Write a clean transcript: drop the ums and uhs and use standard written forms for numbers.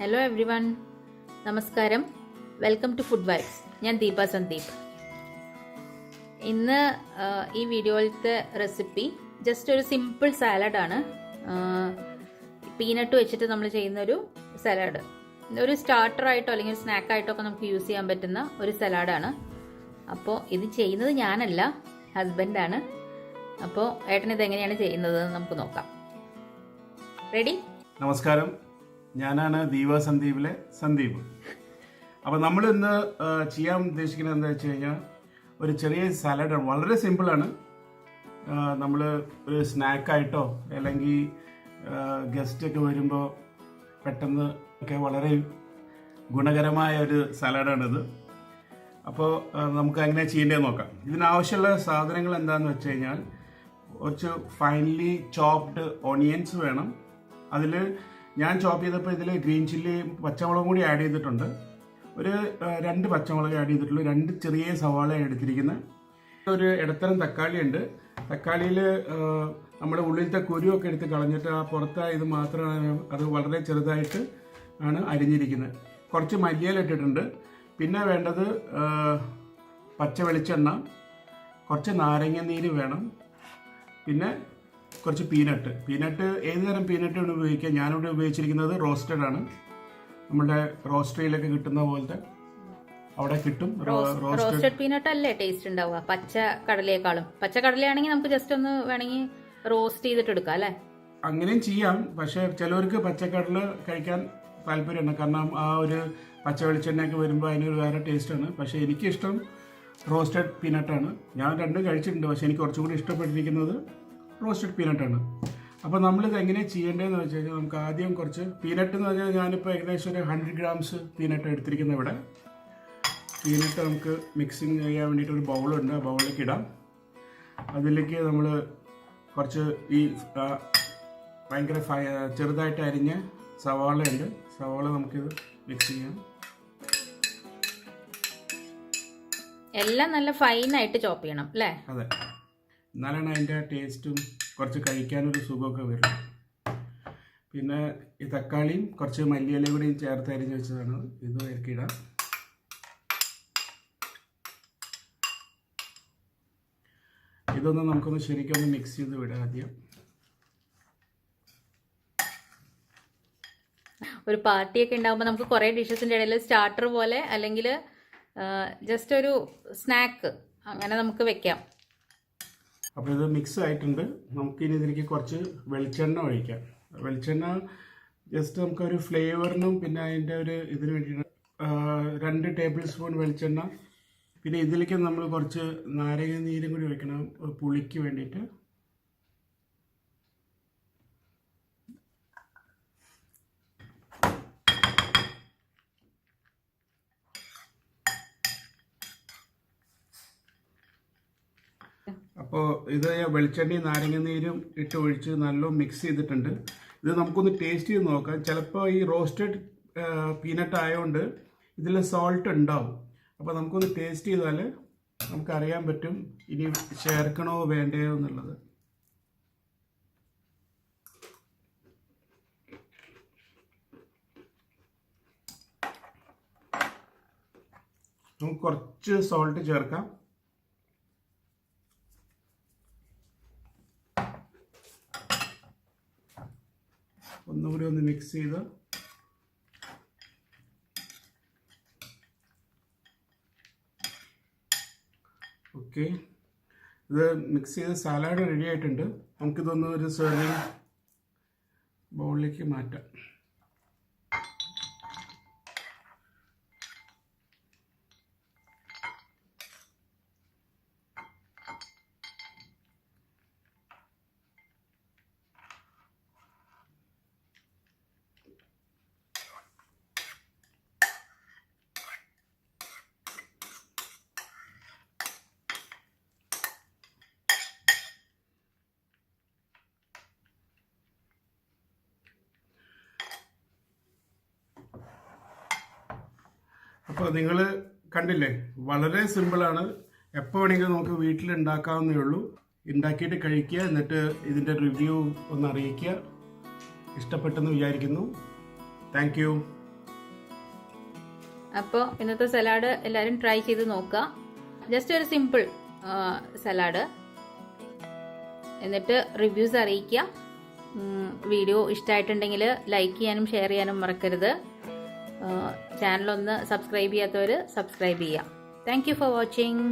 Hello everyone. നമസ്കാരം. Welcome to food vibes. ഞാൻ ദീപ സന്ദീപ്. ഇന്ന് ഈ വീഡിയോയിലത്തെ റെസിപ്പി ജസ്റ്റ് ഒരു സിമ്പിൾ സാലഡാണ്. പീനട്ട് വെച്ചിട്ട് നമ്മൾ ചെയ്യുന്ന ഒരു സലാഡ്. ഒരു സ്റ്റാർട്ടറായിട്ടോ അല്ലെങ്കിൽ സ്നാക്കായിട്ടോ ഒക്കെ നമുക്ക് യൂസ് ചെയ്യാൻ പറ്റുന്ന ഒരു സലാഡാണ്. അപ്പോൾ ഇത് ചെയ്യുന്നത് ഞാനല്ല, ഹസ്ബൻഡാണ്. അപ്പോൾ ഏട്ടൻ ഇത് എങ്ങനെയാണ് ചെയ്യുന്നത് നമുക്ക് നോക്കാം. റെഡി? നമസ്കാരം, ഞാനാണ് ദീപ സന്ദീപിലെ സന്ദീപ്. അപ്പോൾ നമ്മൾ ഇന്ന് ചെയ്യാൻ ഉദ്ദേശിക്കുന്നത് എന്താ വെച്ച് കഴിഞ്ഞാൽ ഒരു ചെറിയ സാലഡാണ്. വളരെ സിമ്പിളാണ്. നമ്മൾ ഒരു സ്നാക്കായിട്ടോ അല്ലെങ്കിൽ ഗസ്റ്റൊക്കെ വരുമ്പോൾ പെട്ടെന്ന് ഒക്കെ വളരെ ഗുണകരമായ ഒരു സാലഡാണിത്. അപ്പോൾ നമുക്ക് എങ്ങനെ ചെയ്യേണ്ടതെന്ന് നോക്കാം. ഇതിനാവശ്യമുള്ള സാധനങ്ങൾ എന്താണെന്ന് വെച്ച് കഴിഞ്ഞാൽ കുറച്ച് ഫൈൻലി ചോപ്ഡ് ഓണിയൻസ് വേണം. അതിൽ ഞാൻ ചോപ്പ് ചെയ്തപ്പോൾ ഇതിൽ ഗ്രീൻ ചില്ലിയും പച്ചമുളകും കൂടി ആഡ് ചെയ്തിട്ടുണ്ട്. ഒരു 2 പച്ചമുളക് ആഡ് ചെയ്തിട്ടുള്ളൂ. 2 ചെറിയ സവാള എടുത്തിരിക്കുന്നത്. ഒരു ഇടത്തരം തക്കാളി ഉണ്ട്. തക്കാളിയിൽ നമ്മുടെ ഉള്ളിലത്തെ കുരുവൊക്കെ എടുത്ത് കളഞ്ഞിട്ട് ആ പുറത്ത് ഇത് മാത്രമാണ്, അത് വളരെ ചെറുതായിട്ട് ആണ് അരിഞ്ഞിരിക്കുന്നത്. കുറച്ച് മല്ലിയില ഇട്ടിട്ടുണ്ട്. പിന്നെ വേണ്ടത് പച്ച വെളിച്ചെണ്ണ, കുറച്ച് നാരങ്ങ നീര് വേണം. പിന്നെ കുറച്ച് പീനട്ട് ഏത് തരം പീനട്ടാണ് ഉപയോഗിക്കുക. ഞാനിവിടെ ഉപയോഗിച്ചിരിക്കുന്നത് റോസ്റ്റഡ് ആണ്. നമ്മുടെ റോസ്റ്ററിയിലൊക്കെ കിട്ടുന്ന പോലത്തെ അവിടെ കിട്ടും. റോസ്റ്റഡ് പീനട്ട് അല്ലേ ടേസ്റ്റ് ഉണ്ടാവുക പച്ച കടലയെക്കാളും? പച്ച കടലയാണെങ്കിൽ നമുക്ക് ജസ്റ്റ് ഒന്ന് വേണമെങ്കിൽ റോസ്റ്റ് ചെയ്തിട്ട് എടുക്കാം അല്ലേ? അങ്ങനെയും ചെയ്യാം. പക്ഷെ ചിലവർക്ക് പച്ചക്കടല കഴിക്കാൻ താല്പര്യമുണ്ട്. കാരണം ആ ഒരു പച്ച വെളിച്ചെണ്ണയൊക്കെ വരുമ്പോൾ അതിനൊരു വേറെ ടേസ്റ്റാണ്. പക്ഷെ എനിക്കിഷ്ടം റോസ്റ്റഡ് പീനട്ടാണ്. ഞാൻ 2 കഴിച്ചിട്ടുണ്ട്. പക്ഷെ എനിക്ക് കുറച്ചും കൂടി ഇഷ്ടപ്പെട്ടിരിക്കുന്നത് റോസ്റ്റഡ് പീനട്ടാണ്. അപ്പോൾ നമ്മളിത് എങ്ങനെയാണ് ചെയ്യേണ്ടതെന്ന് വെച്ച് കഴിഞ്ഞാൽ നമുക്ക് ആദ്യം കുറച്ച് പീനട്ട് എന്ന് പറഞ്ഞാൽ ഞാനിപ്പോൾ ഏകദേശം ഒരു 100 ഗ്രാംസ് പീനട്ട് എടുത്തിരിക്കുന്നത്. ഇവിടെ പീനട്ട് നമുക്ക് മിക്സിങ് ചെയ്യാൻ വേണ്ടിയിട്ട് ഒരു ബൗളുണ്ട്. ആ ബൗളിലേക്ക് ഇടാം. അതിലേക്ക് നമ്മൾ കുറച്ച് ഈ ഭയങ്കര ചെറുതായിട്ട് അരിഞ്ഞ സവാള ഉണ്ട്. സവാള നമുക്കിത് മിക്സ് ചെയ്യാം. എല്ലാം നല്ല ഫൈനായിട്ട് ചോപ്പ് ചെയ്യണം അല്ലേ? അതെ, എന്നാലാണ് അതിൻ്റെ ടേസ്റ്റും കുറച്ച് കഴിക്കാനൊരു സുഖമൊക്കെ വരും. പിന്നെ ഈ തക്കാളിയും കുറച്ച് മല്ലിയിലയും കൂടി ചേർത്ത് അരിഞ്ഞ് വെച്ചതാണ്. ഇത് ഇറക്കിയിടാം. ഇതൊന്ന് നമുക്കൊന്ന് ശരിക്കും ഒന്ന് മിക്സ് ചെയ്ത് വിടാം. ആദ്യം ഒരു പാർട്ടിയൊക്കെ ഉണ്ടാകുമ്പോൾ നമുക്ക് കുറേ ഡിഷസിൻ്റെ ഇടയിൽ സ്റ്റാർട്ടർ പോലെ അല്ലെങ്കിൽ ജസ്റ്റ് ഒരു സ്നാക്ക് അങ്ങനെ നമുക്ക് വെക്കാം. അപ്പോൾ ഇത് മിക്സ് ആയിട്ടുണ്ട്. നമുക്കിനി ഇതിലേക്ക് കുറച്ച് വെളിച്ചെണ്ണ ഒഴിക്കാം. വെളിച്ചെണ്ണ ജസ്റ്റ് നമുക്കൊരു ഫ്ലേവറിനും പിന്നെ അതിൻ്റെ ഒരു ഇതിന് വേണ്ടിയിട്ട് 2 ടേബിൾ സ്പൂൺ വെളിച്ചെണ്ണ. പിന്നെ ഇതിലേക്ക് നമ്മൾ കുറച്ച് നാരങ്ങ നീരും കൂടി ഒഴിക്കണം പുളിക്ക് വേണ്ടിയിട്ട്. അപ്പോൾ ഇത് വെളിച്ചെണ്ണയും നാരങ്ങ നീരും ഇട്ട് ഒഴിച്ച് നല്ല മിക്സ് ചെയ്തിട്ടുണ്ട്. ഇത് നമുക്കൊന്ന് ടേസ്റ്റ് ചെയ്ത് നോക്കാം. ചിലപ്പോൾ ഈ റോസ്റ്റഡ് പീനട്ട് ആയതുകൊണ്ട് ഇതിൽ സോൾട്ട് ഉണ്ടാവും. അപ്പോൾ നമുക്കൊന്ന് ടേസ്റ്റ് ചെയ്താൽ നമുക്കറിയാൻ പറ്റും ഇനി ചേർക്കണോ വേണ്ടയോ എന്നുള്ളത്. നമുക്ക് കുറച്ച് സോൾട്ട് ചേർക്കാം. ഒന്നുകൂടി ഒന്ന് മിക്സ് ചെയ്ത് ഓക്കെ. ഇത് മിക്സ് ചെയ്ത് സാലഡ് റെഡി ആയിട്ടുണ്ട്. നമുക്കിതൊന്ന് ഒരു സെർവിങ് ബൗളിലേക്ക് മാറ്റാം. അപ്പോൾ നിങ്ങൾ കണ്ടില്ലേ, വളരെ സിമ്പിളാണ്. എപ്പോൾ വേണമെങ്കിലും നമുക്ക് വീട്ടിൽ ഉണ്ടാക്കാവുന്നേ ഉള്ളൂ. ഉണ്ടാക്കിയിട്ട് കഴിക്കുക, എന്നിട്ട് ഇതിൻ്റെ റിവ്യൂ ഒന്ന് അറിയിക്കുക. ഇഷ്ടപ്പെട്ടെന്ന് വിചാരിക്കുന്നു. Thank you. അപ്പോൾ ഇന്നത്തെ സലാഡ് എല്ലാവരും ട്രൈ ചെയ്ത് നോക്കുക. ജസ്റ്റ് ഒരു സിമ്പിൾ സലാഡ്. എന്നിട്ട് റിവ്യൂസ് അറിയിക്കുക. വീഡിയോ ഇഷ്ടമായിട്ടുണ്ടെങ്കിൽ ലൈക്ക് ചെയ്യാനും ഷെയർ ചെയ്യാനും മറക്കരുത്. ചാനലൊന്ന് സബ്സ്ക്രൈബ് ചെയ്യാത്തവർ സബ്സ്ക്രൈബ് ചെയ്യുക. Thank you for watching.